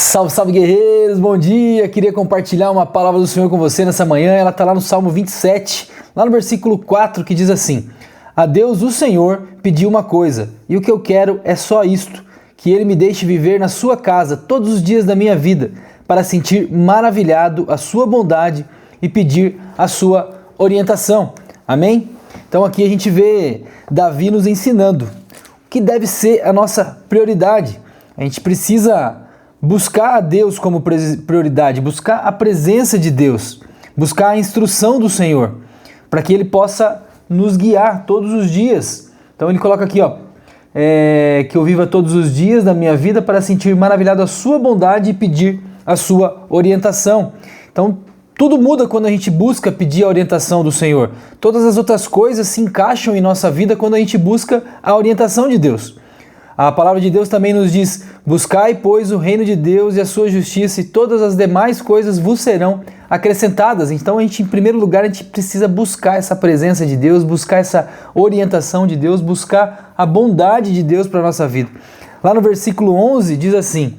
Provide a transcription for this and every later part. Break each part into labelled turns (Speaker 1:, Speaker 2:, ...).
Speaker 1: Salve, salve guerreiros, bom dia! Queria compartilhar uma palavra do Senhor com você nessa manhã. Ela está lá no Salmo 27, lá no versículo 4, que diz assim: A Deus o Senhor pediu uma coisa, e o que eu quero é só isto, que Ele me deixe viver na sua casa todos os dias da minha vida, para sentir maravilhado a sua bondade e pedir a sua orientação. Amém? Então aqui a gente vê Davi nos ensinando o que deve ser a nossa prioridade. A gente precisa buscar a Deus como prioridade, buscar a presença de Deus, buscar a instrução do Senhor, para que Ele possa nos guiar todos os dias. Então ele coloca aqui, que eu viva todos os dias da minha vida para sentir maravilhado a sua bondade e pedir a sua orientação. Então tudo muda quando a gente busca pedir a orientação do Senhor. Todas as outras coisas se encaixam em nossa vida quando a gente busca a orientação de Deus. A palavra de Deus também nos diz: buscai, pois, o reino de Deus e a sua justiça, e todas as demais coisas vos serão acrescentadas. Então, em primeiro lugar, a gente precisa buscar essa presença de Deus, buscar essa orientação de Deus, buscar a bondade de Deus para a nossa vida. Lá no versículo 11 diz assim: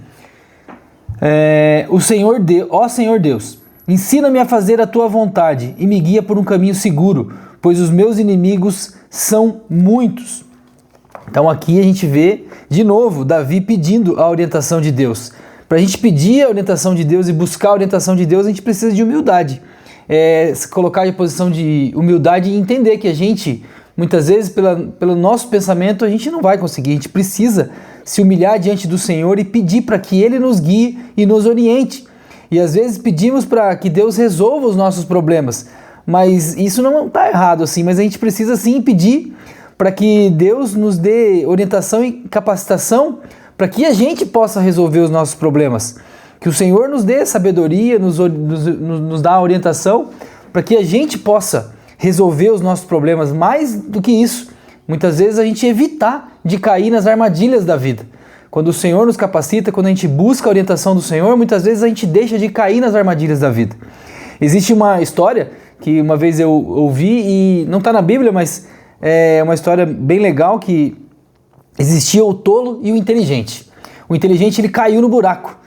Speaker 1: Ó Senhor Deus, ensina-me a fazer a tua vontade e me guia por um caminho seguro, pois os meus inimigos são muitos. Então aqui a gente vê, de novo, Davi pedindo a orientação de Deus. Para a gente pedir a orientação de Deus e buscar a orientação de Deus, a gente precisa de humildade. Se colocar em posição de humildade e entender que a gente, muitas vezes, pelo nosso pensamento, a gente não vai conseguir. A gente precisa se humilhar diante do Senhor e pedir para que Ele nos guie e nos oriente. E às vezes pedimos para que Deus resolva os nossos problemas. Mas isso não está errado assim, mas a gente precisa sim pedir para que Deus nos dê orientação e capacitação para que a gente possa resolver os nossos problemas. Que o Senhor nos dê sabedoria, nos dá orientação para que a gente possa resolver os nossos problemas. Mais do que isso, muitas vezes a gente evitar de cair nas armadilhas da vida. Quando o Senhor nos capacita, quando a gente busca a orientação do Senhor, muitas vezes a gente deixa de cair nas armadilhas da vida. Existe uma história que uma vez eu ouvi, e não está na Bíblia, mas é uma história bem legal, que existia o tolo e o inteligente. O inteligente, ele caiu no buraco,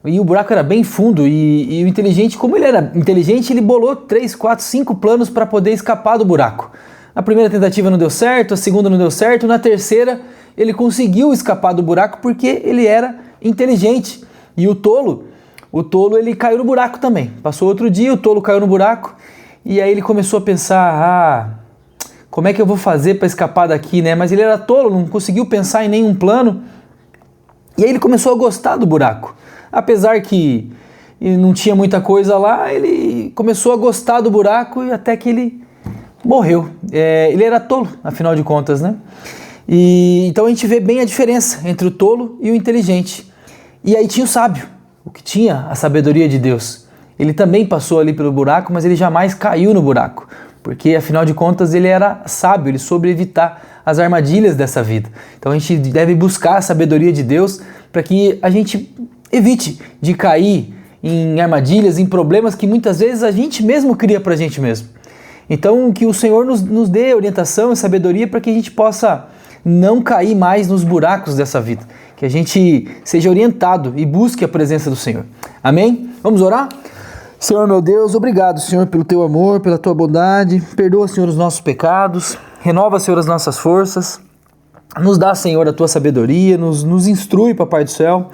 Speaker 1: e o buraco era bem fundo, e o inteligente, como ele era inteligente, ele bolou 3, 4, 5 planos para poder escapar do buraco. A primeira tentativa não deu certo, a segunda não deu certo, na terceira ele conseguiu escapar do buraco porque ele era inteligente. E o tolo ele caiu no buraco também. Passou outro dia, o tolo caiu no buraco, e aí ele começou a pensar: como é que eu vou fazer para escapar daqui, né? Mas ele era tolo, não conseguiu pensar em nenhum plano. E aí ele começou a gostar do buraco. Apesar que não tinha muita coisa lá, ele começou a gostar do buraco, e até que ele morreu. Ele era tolo, afinal de contas, né? E então a gente vê bem a diferença entre o tolo e o inteligente. E aí tinha o sábio, o que tinha a sabedoria de Deus. Ele também passou ali pelo buraco, mas ele jamais caiu no buraco, porque afinal de contas ele era sábio, ele soube evitar as armadilhas dessa vida. Então a gente deve buscar a sabedoria de Deus para que a gente evite de cair em armadilhas, em problemas que muitas vezes a gente mesmo cria para a gente mesmo. Então que o Senhor nos dê orientação e sabedoria para que a gente possa não cair mais nos buracos dessa vida, que a gente seja orientado e busque a presença do Senhor. Amém? Vamos orar? Senhor meu Deus, obrigado, Senhor, pelo Teu amor, pela Tua bondade. Perdoa, Senhor, os nossos pecados. Renova, Senhor, as nossas forças. Nos dá, Senhor, a Tua sabedoria. Nos instrui, Papai do Céu.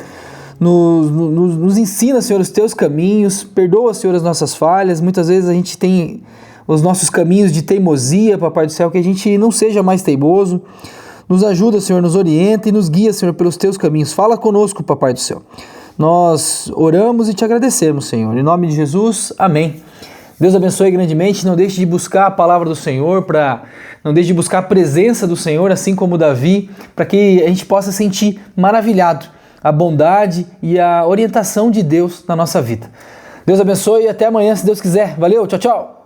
Speaker 1: Nos ensina, Senhor, os Teus caminhos. Perdoa, Senhor, as nossas falhas. Muitas vezes a gente tem os nossos caminhos de teimosia, Papai do Céu, que a gente não seja mais teimoso. Nos ajuda, Senhor, nos orienta e nos guia, Senhor, pelos Teus caminhos. Fala conosco, Papai do Céu. Nós oramos e Te agradecemos, Senhor. Em nome de Jesus, amém. Deus abençoe grandemente. Não deixe de buscar a palavra do Senhor, não deixe de buscar a presença do Senhor, assim como Davi, para que a gente possa sentir maravilhado a bondade e a orientação de Deus na nossa vida. Deus abençoe e até amanhã, se Deus quiser. Valeu, tchau, tchau.